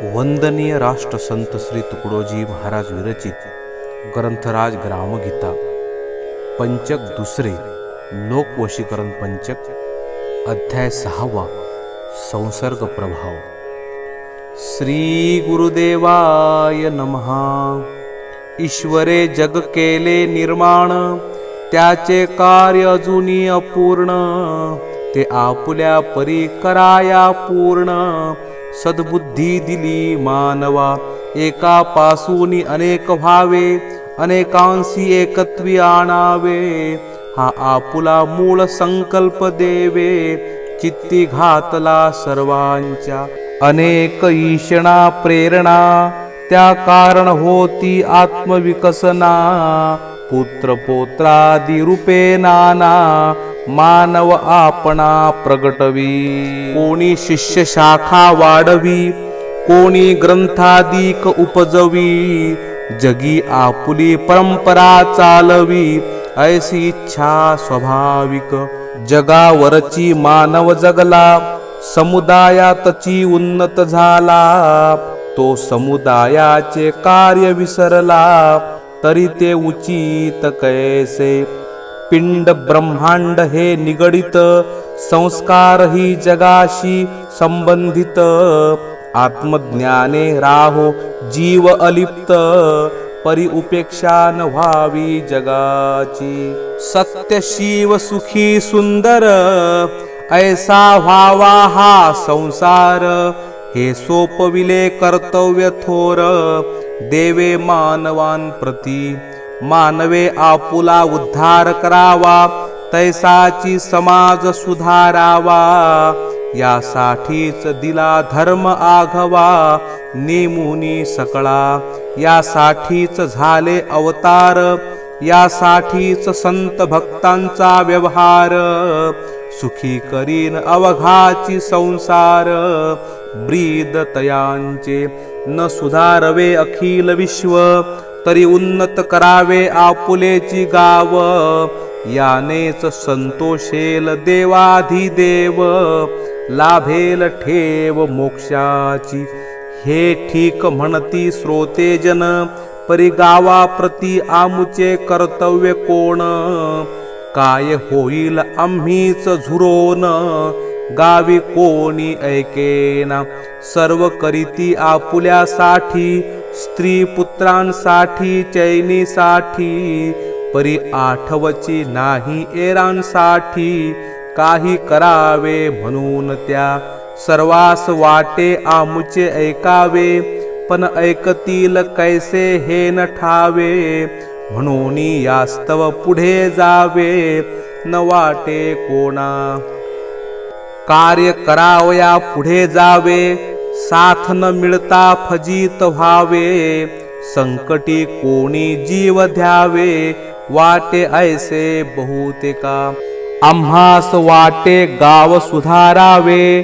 वंदनीय राष्ट्रसंत श्री तुकडोजी महाराज विरचित ग्रंथराज ग्रामगीता पंचक दुसरे लोकवशीकरण पंचक अध्याय 6 संसर्ग प्रभाव। श्री गुरुदेवाय नमः। ईश्वरे जग केले निर्माण, त्याचे कार्य अजूनी अपूर्ण, ते आपुल्या परी कराया पूर्ण। सद्बुद्धी दिली मानवा, एकापासून अनेक व्हावे, अनेकांशी एकत्वी आणावे। हा आपुला मूळ संकल्प देवे, चित्ती घातला सर्वांच्या। अनेक ईशणा प्रेरणा, त्या कारण होती आत्मविकसना। पुत्र पौत्रादी रूपे नाना, मानव आपणा प्रगटवी। कोणी शिष्य शाखा वाढवी, कोणी ग्रंथादिक उपजवी। जगी आपुली परंपरा चालवी, ऐसी इच्छा स्वाभाविक। जगावरची मानव जगला, समुदायातची उन्नत झाला। तो समुदायाचे कार्य विसरला, तरी ते उचित कैसे। पिंड ब्रह्मांड हे निगडित, संस्कार ही जगाशी संबंधित। आत्मज्ञाने राहो जीव अलिप्त, परी उपेक्षा न व्हावी जगाची। सत्य शिव सुखी सुंदर, ऐसा व्हावा हा संसार। हे सोपविले कर्तव्य थोर, देवे मानवान प्रती। मानवे आपुला उद्धार करावा, तैसाची समाज सुधारावा। यासाठीच दिला धर्म आघवा, नेमुनी सकळा। यासाठीच झाले अवतार, यासाठीच संत भक्तांचा व्यवहार। सुखी करीन अवघाची संसार, ब्रीद तयांचे न सुधारवे अखिल विश्व। तरी उन्नत करावे आपुलेची गाव, यानेच संतोषेल देवाधिदेव। लाभेल ठेव मोक्षाची, हे ठीक म्हणती श्रोतेजन। परी गावाप्रती आमुचे कर्तव्य कोण, काय होईल आम्हीच झुरोन। गावी कोणी ऐकेना, सर्व करीती आपुल्यासाठी। स्त्री पुत्रांसाठी चैनीसाठी, परी आठवची नाही एरांसाठी। काही करावे म्हणून त्या, सर्वास वाटे आमुचे ऐकावे। पण ऐकतील कैसे हे न ठावे, म्हणून यास्तव पुढे जावे न वाटे कोणा। कार्य करावया पुढे जावे, साथ न मिळता फजित व्हावे। संकटी कोणी जीव द्यावे, वाटे ऐसे बहुतेका। आम्हास वाटे गाव सुधारावे,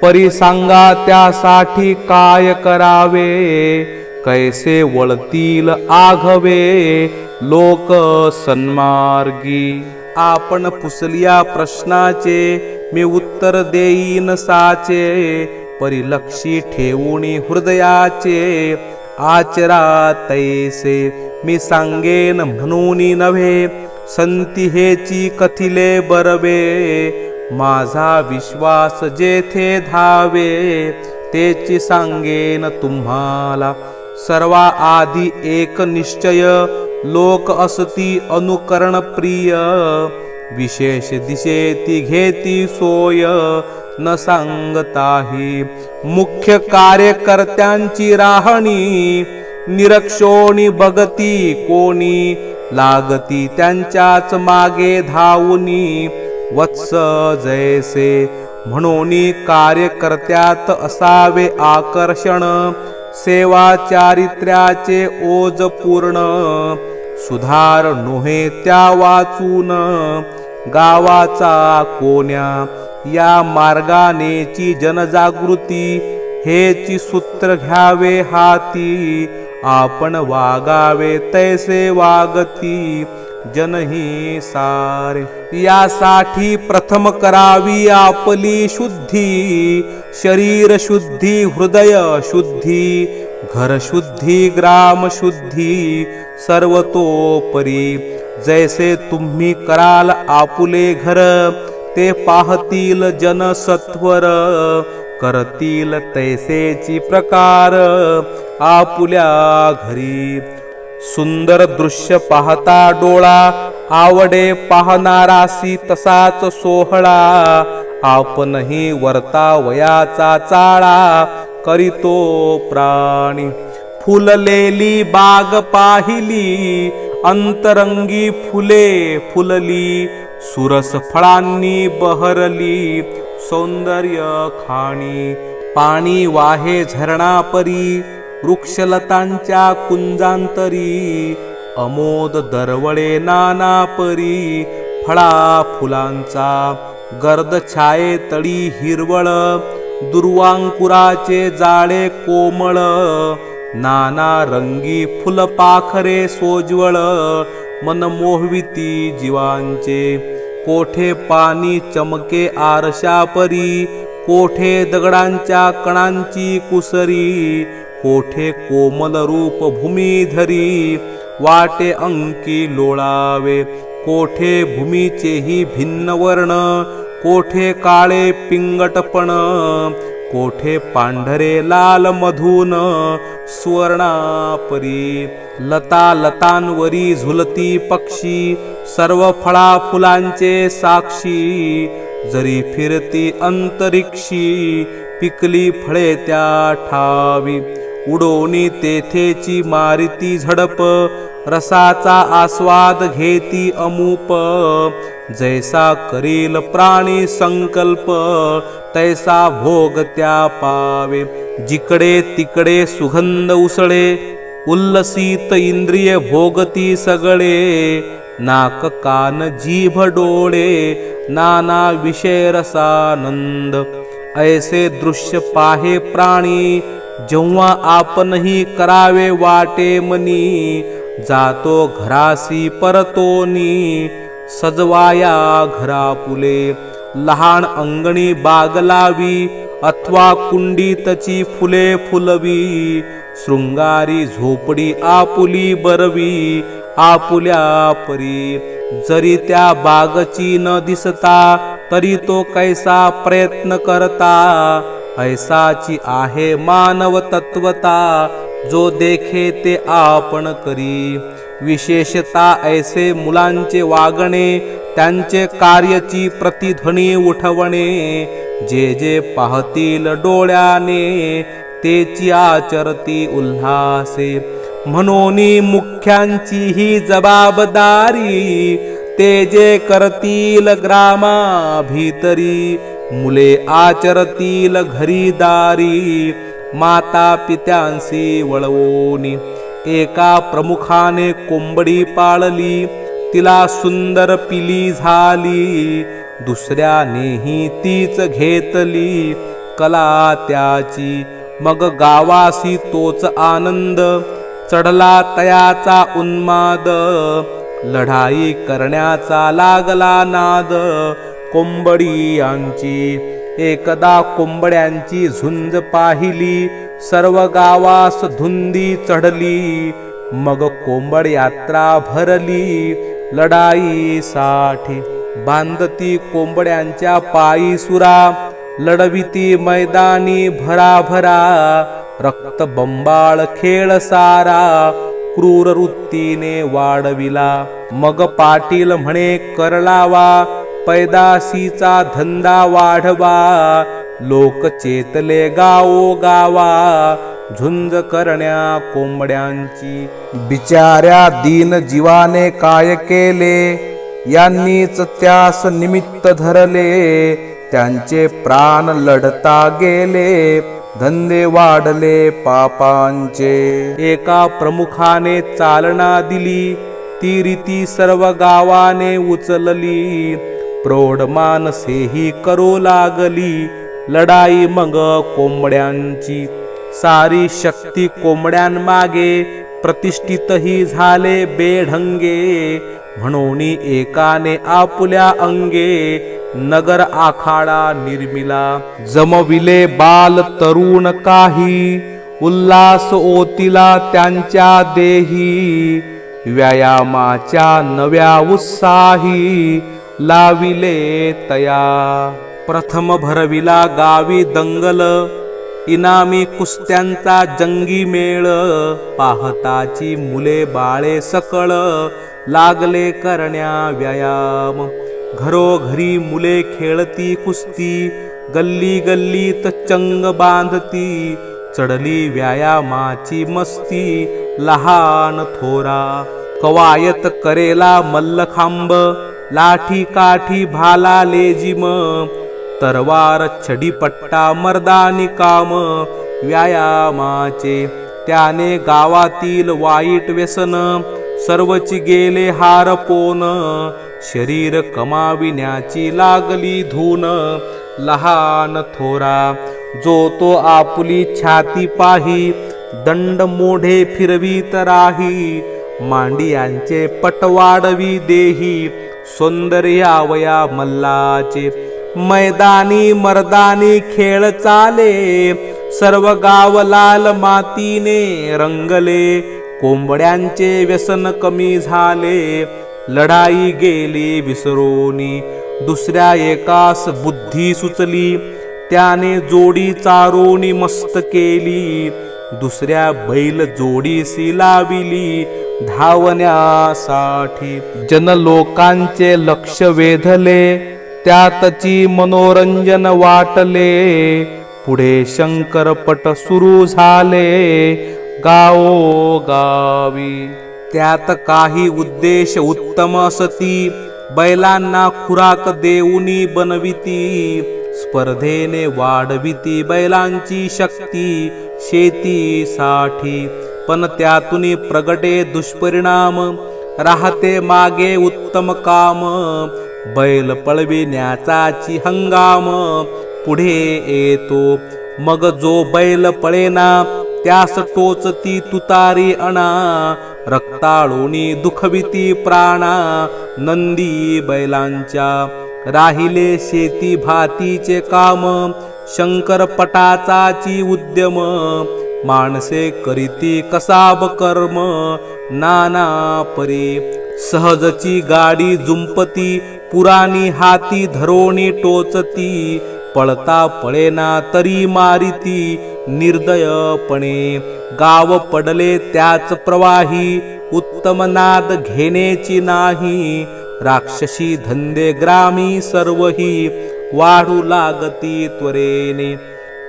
परी सांगा त्यासाठी काय करावे। कैसे वळतील आघवे लोक सन्मार्गी। आपण पुसलिया प्रश्नाचे, मी उत्तर देईन साचे। परिलक्षी ठेवूनी हृदयाचे, आचरा तैसे मी सांगेन म्हणून नव्हे। संती हेची कथिले बरवे, माझा विश्वास जेथे धावे। तेची सांगेन तुम्हाला सर्वा आधी एक निश्चय। लोक असती अनुकरण प्रिय, विशेष दिशेती घेती सोय। न सांगताही मुख्य कार्यकर्त्यांची राहणी। निरक्षोणी बघती कोणी, लागती त्यांच्याच मागे धावूनी। वत्स जैसे म्हणून कार्यकर्त्यात असावे आकर्षण। सेवा चारित्र्याचे ओज पूर्ण, सुधार नोहे त्या वाचून। गावाचा कोण्या या मार्गानेची जनजागृती, हेची सूत्र घ्यावे हाती। आपण वागावे तैसे वागती, जनही सारे. यासाठी प्रथम करावी आपली शुद्धी, शरीर शुद्धी, हृदय शुद्धी, घर शुद्धी, ग्राम शुद्धी, सर्वतोपरी. जैसे तुम्ही कराल आपुले घर, ते पाहतील जन सत्वर. करतील तैसेची प्रकार आपुल्या घरी. सुंदर दृश्य पाहता डोळा, आवडे पाहणारासी तसाच सोहळा. आपणही वर्तावयाचा चाळा, करीतो प्राणी. फुललेली बाग पाहिली, अंतरंगी फुले फुलली. सुरस फळांनी बहरली, सौंदर्य खाणी. पाणी वाहे झरणा परी, वृक्षलतांच्या कुंजांतरी. अमोद दरवळे नाना परी, फळा फुलांचा. गर्द छाये तळी हिरवळ, दुर्वांकुराचे जाळे कोमळ. नाना रंगी फुलपाखरे सोज्वळ, मन मोहविती जीवांचे. कोठे पाणी चमके आरशा परी, कोठे दगडांच्या कणांची कुसरी. कोठे कोमल रूप भूमीधरी, वाटे अंकी लोळावे. कोठे भूमीचेही भिन्न वर्ण, कोठे काळे पिंगटपण. कोठे पांढरे लाल मधून सुवर्णापरी. लता लतांवरी झुलती पक्षी, सर्व फळा फुलांचे साक्षी. जरी फिरती अंतरिक्षी, पिकली फळे त्या ठावी. उडोनी तेथेची मारिती झडप, रसाचा आस्वाद घेती अमूप. जैसा करील प्राणी संकल्प, तैसा भोग त्या पावे. जिकडे तिकडे सुगंध उसळे, उल्लसित इंद्रिय भोगती सगळे. नाक कान जीभ डोळे, नाना विषय रसानंद. ऐसे दृश्य पाहे प्राणी, जेव्हा आपणही करावे वाटे मनी. जातो घरासी परतोनी, सजवाया घरापुले. लहान अंगणी बाग लावी, अथवा कुंडीतची फुले फुलवी. शृंगारी झोपडी आपुली बरवी, आपुल्या परी. जरी त्या बागची न दिसता, तरी तो कैसा प्रयत्न करता. ऐसाची आहे मानव तत्वता, जो देखे ते आपण करी. विशेषता ऐसे मुलांचे वागणे, त्यांचे कार्याची प्रतिध्वनी उठवणे. जे जे पाहतील डोळ्याने, तेची आचरती उल्हासे. म्हणून मुख्यांची ही जबाबदारी, ते जे करतील ग्रामा भीतरी. मुले आचरतील घरी दारी, माता पित्यांसी वळवोनी. एका प्रमुखाने कोंबडी पाळली, तिला सुंदर पिली झाली. दुसऱ्यानेही तीच घेतली, कला त्याची. मग गावासी तोच आनंद, चढला तयाचा उन्माद. लढाई करण्याचा लागला नाद, कोंबड्यांची. एकदा कोंबड्यांची झुंज पाहिली, सर्व गावास धुंदी चढली. मग कोंबड यात्रा भरली, लढाईसाठी. बांधती कोंबड्यांच्या पायी सुरा, लढविती मैदानी भराभरा. रक्त बंबाळ खेळ सारा, क्रूर वृत्तीने वाढविला. मग पाटील म्हणे कर लावा, पैदाशीचा धंदा वाढवा. लोक चेतले गावो गावा, झुंज करण्या कोंबड्यांची. बिचाऱ्या दीन जीवाने काय केले, यांनीच त्यास निमित्त धरले. त्यांचे प्राण लढता गेले, धंदे वाढले पापांचे. एका प्रमुखाने चालना दिली, ती रीती सर्व गावाने उचलली. प्रौढ माणसेही करू लागली, लढाई मग कोंबड्यांची. सारी शक्ती कोंबड्यांमागे, प्रतिष्ठितही झाले बेढंगे. म्हणून एकाने आपुल्या अंगे नगर आखाडा निर्मिला. जमविले बाल तरुण काही, उल्हास ओतिला त्यांच्या देही. व्यायामाच्या नव्या उत्साही लाविले तया. प्रथम भरविला गावी दंगल, इनामी कुस्त्यांचा जंगी मेळ. पाहताची मुले बाळे सकळ, लागले करण्या व्यायाम. घरोघरी मुले खेळती कुस्ती, गल्ली गल्लीत चंग बांधती. चढली व्यायामाची मस्ती, लहान थोरा. कवायत करेला मल्लखांब, लाठी काठी भाला लेजिम. तरवार छडीपट्टा मर्दानी काम, व्यायामाचे त्याने गावातील वाईट व्यसन. सर्वची गेले हारपोन, शरीर कमाविण्याची लागली धून. लहान थोरा जो तो आपुली छाती पाही, दंड मोढे फिरवीत राही. मांडियांचे पट वाढवी देही, सौंदर्यावया मल्लाचे. मैदानी मर्दानी खेळ चाले, सर्व गाव लाल मातीने रंगले. कोंबड्यांचे व्यसन कमी झाले, लढाई गेली विसरोनी. दुसऱ्या एकास बुद्धी सुचली, त्याने जोडी चारोनी मस्त केली. दुसऱ्या बैल जोडीसी लाविली, धावण्यासाठी. जनलोकांचे लक्ष वेधले, त्यातची मनोरंजन वाटले. पुढे शंकरपट सुरू झाले गावोगावी. त्यात काही उद्देश उत्तम असती, बैलांना खुराक देऊनी बनविती. स्पर्धेने वाढविती बैलांची शक्ती शेतीसाठी. पण त्यातून प्रगटे दुष्परिणाम, राहते मागे उत्तम काम. बैल पळविण्याचाची हंगाम पुढे येतो. मग जो बैल पळेना, त्यास टोचती तुतारी अणा. रक्ताळूनी दुखविती प्राणा, नंदी बैलांच्या. राहिले शेती भातीचे काम, शंकरपटाचाची उद्यम. माणसे करीती कसाब कर्म, नाना परी. सहजची गाडी जुंपती, पुराणी हाती धरोणी टोचती. पळता पळेना तरी मारिती, निर्दयपणे. गाव पडले त्याच प्रवाही, उत्तम नाद घेण्याची नाही. राक्षसी धंदे ग्रामी सर्वही, वाढू लागती त्वरेने.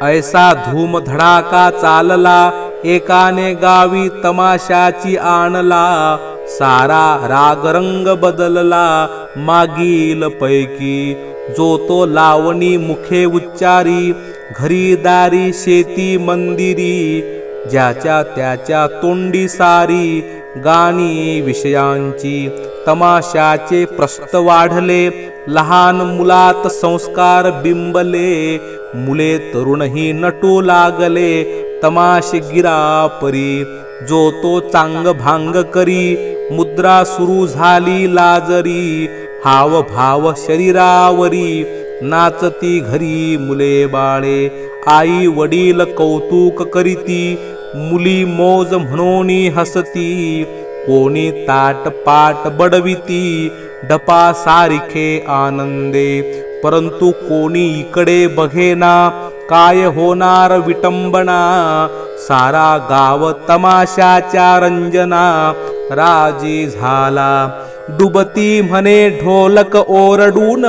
ऐसा धूम धडाका चालला, एकाने गावी तमाशाची आणला. सारा रागरंग बदलला मागील पैकी. जो तो लावणी मुखे उच्चारी, घरी दारी शेती मंदिरी. ज्याच्या त्याच्या तोंडी सारी, गाणी विषयांची. तमाशाचे प्रस्त वाढले, लहान मुलात संस्कार बिंबले. मुले तरुणही नटू लागले, तमाशगिरा परी. जो तो चांग भांग करी, मुद्रा सुरू झाली लाजरी. हाव भाव शरीरावरी, नाचती घरी मुले बाळे. आई वडील कौतुक करीती, मुली मौज म्हणून हसती. कोणी ताट पाट बडविती, डपा सारिखे आनंदे. परंतु कोणी इकडे बघेना, काय होणार विटंबना. सारा गाव तमाशाच्या रंजना, राजी झाला. डुबती म्हणे ढोलक ओरडून,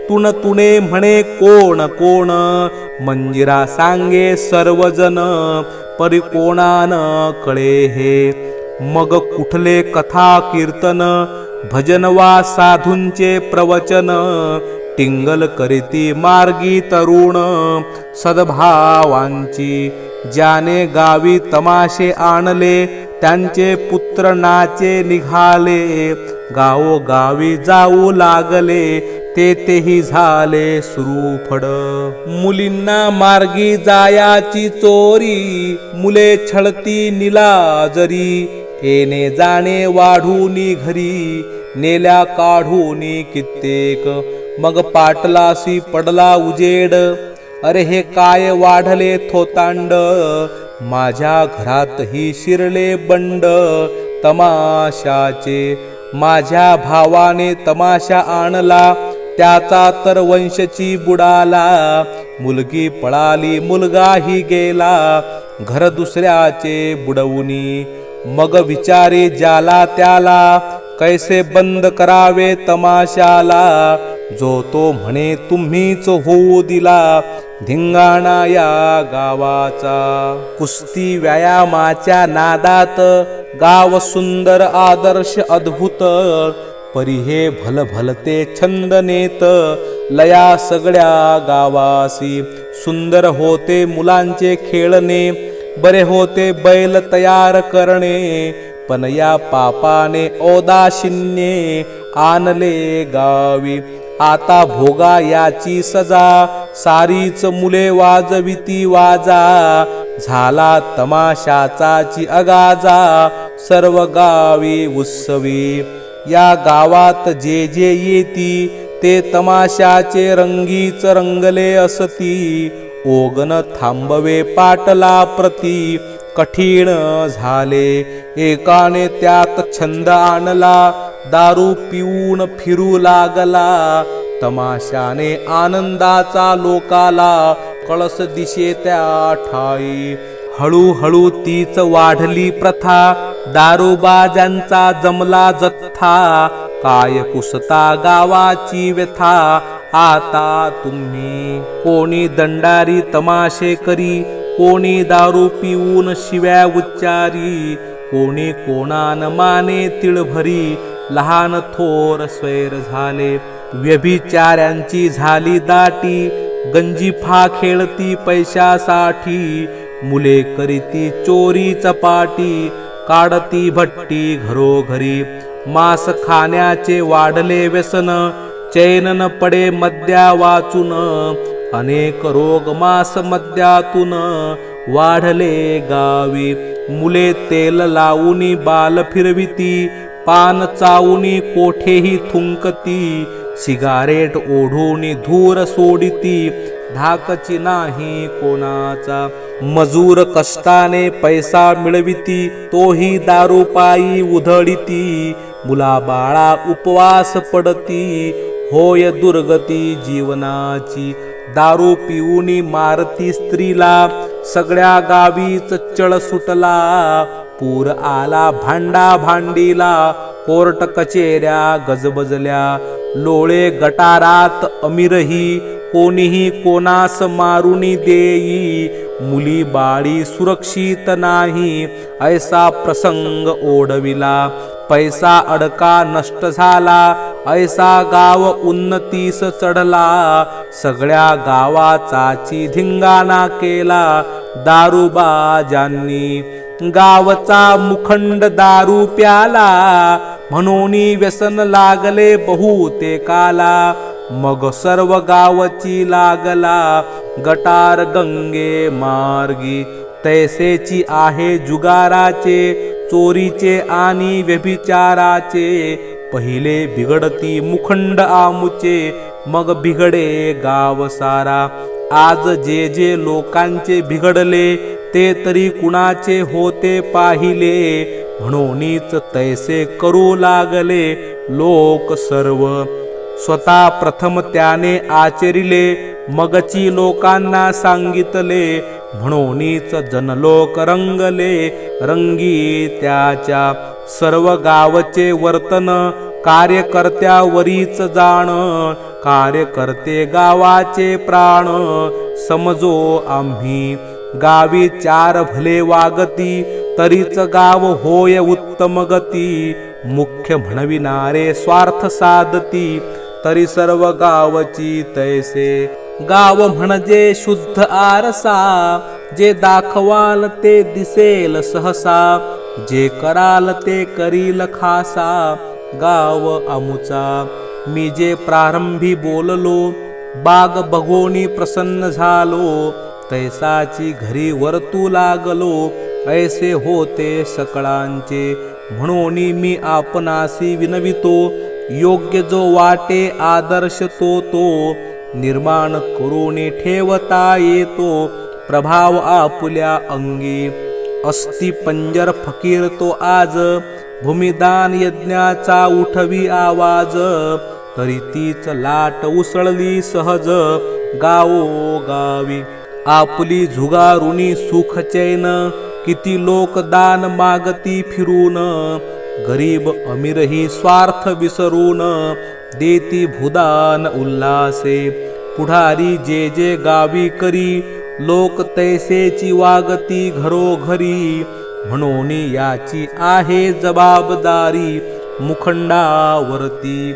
तुन तुने म्हणे कोण कोण. मंजिरा सांगे सर्वजन, परी कोणान कळे हे. मग कुठले कथा कीर्तन, भजन वा साधूंचे प्रवचन. टिंगल करीती मार्गी तरुण, सद्भावांची. ज्याने गावी तमाशे आणले, त्यांचे पुत्र नाचे निघाले. गावोगावी जाऊ लागले, तेही झाले सुरू फड. मुलींना मार्गी जायाची चोरी, मुले छळती निलाजरी. येणे जाणे वाढूनी घरी, नेल्या काढूनी कित्येक, मग पाटलासी पडला उजेड, अरे हे काय वाढले थोतांड, माझ्या घरातही शिरले बंड, तमाशाचे माझ्या भावाने तमाशा आणला, त्याचा तर वंशची बुडाला, मुलगी पळाली मुलगाही गेला, घर दुसऱ्याचे बुडवूनी, मग विचारे ज्याला त्याला, कैसे बंद करावे तमाशाला, जो तो म्हणे तुम्हीच होऊ दिला, धिंगाणा या गावाचा. कुस्ती व्यायामाच्या नादात गाव सुंदर आदर्श अद्भुत, परी हे भलभलते छंद नेत, लया सगळ्या गावासी, सुंदर होते मुलांचे खेळणे, बरे होते बैल तयार करणे, पण या पापाने औदाशिन्ये आणले गावी, आता भोगा याची सजा, सारीच मुले वाजविती वाजा, झाला तमाशाचाची अगाजा, सर्व गावी उत्सवी, या गावात जे जे येती, ते तमाशाचे रंगीच रंगले असती, ओगन थांबवे पाटला प्रती, कठीण झाले एकाने त्यात छंद आणला, दारू पिऊन फिरू लागला, तमाशाने आनंदाचा लोकाला, कळस दिशे त्या ठाई, हळूहळू तीच वाढली प्रथा, दारूबाजांचा जमला जथ्था, काय कुसता गावाची व्यथा, आता तुम्ही. कोणी दंडारी तमाशे करी, कोणी दारू पिऊन शिव्या उच्चारी, कोणी कोणान माने तिळभरी, लहान थोर स्वैर झाले, व्यभिचाऱ्यांची झाली दाटी, गंजिफा खेळती पैशासाठी, मुले करीती चोरी चपाटी, काढती भट्टी घरोघरी, मांस खाण्याचे वाढले व्यसन, चैन न पडे मद्या वाचून, अनेक रोग मांस मद्यातून वाढले गावी, मुले तेल लावूनी बाल फिरविती, पान चावूनी कोठेही थुंकती, सिगारेट ओढूनी धूर सोडिती, धाकची नाही कोणाचा, मजूर कष्टाने पैसा मिळविती, तोही दारूपायी उधळीती, मुलाबाळा उपवास पडती, होय दुर्गती जीवनाची, दारू पिऊनी मारती स्त्रीला, सगळ्या गावीच चळ सुटला, पूर आला भांडा भांडीला, कोर्ट कचेऱ्या गजबजल्या, लोळे गटारात अमीरही, कोणीही कोणास मारुनी देई, मुली बाळी सुरक्षित नाही, ऐसा प्रसंग ओढविला, पैसा अडका नष्ट झाला, ऐसा गाव उन्नतीस चढला, सगळ्या गावाचाची धिंगाणा केला, दारूबाजांनी, गावचा मुखंड दारू प्याला, म्हणून व्यसन लागले बहुतेकाला, मग सर्व गावची लागला, गटार गंगे मार्गी, तैसेची आहे जुगाराचे, चोरीचे आणि व्यभिचाराचे, पहिले बिघडती मुखंड आमुचे, मग बिघडे गाव सारा, आज जे जे लोकांचे बिघडले, ते तरी कुणाचे होते पाहिले, म्हणूनच तैसे करू लागले लोक सर्व, स्वतः प्रथम त्याने आचरिले, मगची लोकांना सांगितले, म्हणूनच जनलोक रंगले रंगी त्याच्या, सर्व गावचे वर्तन कार्यकर्त्यावरीच जाण, कार्यकर्ते गावाचे प्राण, समजो आम्ही गावी चार भले वागती, तरीच गाव होय उत्तम गती, मुख्य म्हणविणारे स्वार्थ साधती, तरी सर्व गावची तैसे, गाव म्हणजे शुद्ध आरसा, जे दाखवाल ते दिसेल सहसा, जे कराल ते करील खासा, गाव अमुचा. मी जे प्रारंभी बोललो, बाग बघोनी प्रसन्न झालो, तैसाची घरी वर्तू लागलो, ऐसे होते सकळांचे. म्हणून मी आपणासी विनवितो, योग्य जो वाटे आदर्श तो निर्माण करून ठेवता येतो. प्रभाव आपुल्या अंगी अस्ति पंजर फकीर तो आज, भूमिदान यज्ञाचा उठवी आवाज. तरी तीच लाट उसळली सहज गावो गावी. आपुली झुगारुनी सुख चैन, किती लोक दान मागती फिरून. गरीब अमीरही स्वार्थ विसरून, देती भूदान उल्हासे. पुढारी जे जे गावी करी, लोक तैसेची वागती घरोघरी. म्हणून याची आहे जबाबदारी मुखंडावरती.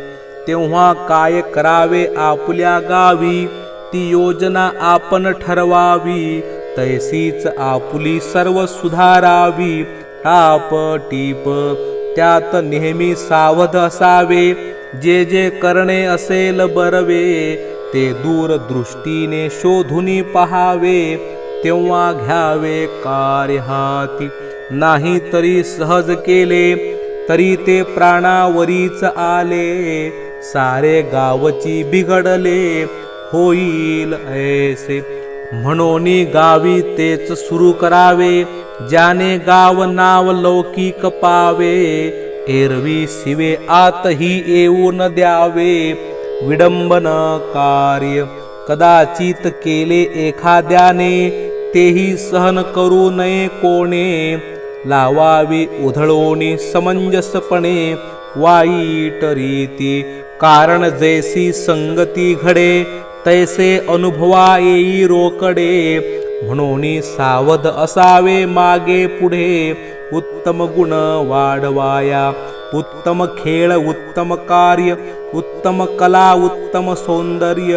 तेव्हा काय करावे आपुल्या गावी, ती योजना आपण ठरवावी. तैसीच आपुली सर्व सुधारावी. टाप टीप त्यात नेहमी सावध असावे. जे जे करणे असेल बरवे, ते दूरदृष्टीने शोधून पहावे. तेव्हा घ्यावे कार्य हाती. नाही तरी सहज केले, तरी ते प्राणावरीच आले. सारे गावची बिघडले, होईल ऐसे. म्हणून गावी तेच सुरू करावे, ज्याने गाव नाव लौकिक पावे. एरवी शिवे आतही येऊ न द्यावे, विडंबन कार्य कदाचित केले एखाद्याने, तेही सहन करू नये कोणे. लावावी उधळोनी समंजसपणे वाईट रीती. कारण जैसी संगती घडे, तैसे अनुभवा येई रोकडे. म्हणून सावध असावे मागे पुढे. उत्तम गुण वाढवाया, उत्तम खेळ उत्तम कार्य. उत्तम कला उत्तम सौंदर्य.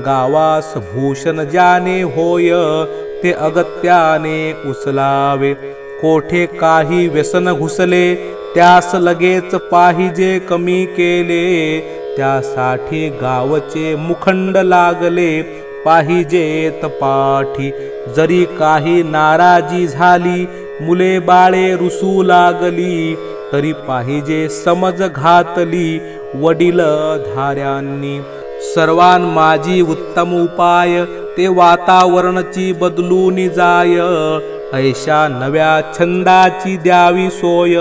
गावास भूषण ज्याने होय, ते अगत्याने उचलावे. कोठे काही व्यसन घुसले, त्यास लगेच पाहिजे कमी केले. त्यासाठी गावचे मुखंड लागले, पाहिजेत पाठी. जरी काही नाराजी झाली, मुले बाळे रुसू लागली, तरी पाहिजे समज घातली वडील धाऱ्यांनी. सर्वान माझी उत्तम उपाय, ते वातावरणची बदलून जाय. ऐशा नव्या छंदाची द्यावी सोय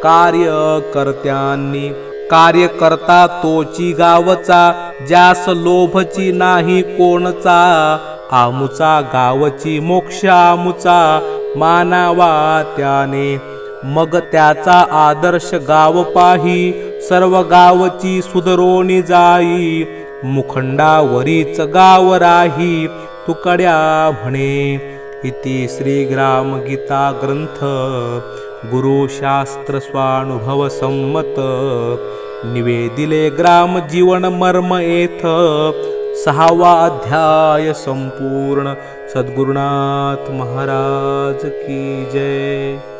कार्यकर्त्यांनी. कार्यकर्ता तोची गावचा, ज्यास लोभची नाही कोणचा. आमुचा गावची मोक्ष आमुचा, मानावा त्याने. मग त्याचा आदर्श गाव पाही, सर्व गावची सुधरोनी जाई. मुखंडावरीच गाव राही, तुकड्या म्हणे. इति श्री ग्राम गीता ग्रंथ गुरुशास्त्र स्वानुभव संमत. निवेदिले ग्राम जीवन मर्म येथ. 6वा अध्याय संपूर्ण. सद्गुरुनाथ महाराज की जय.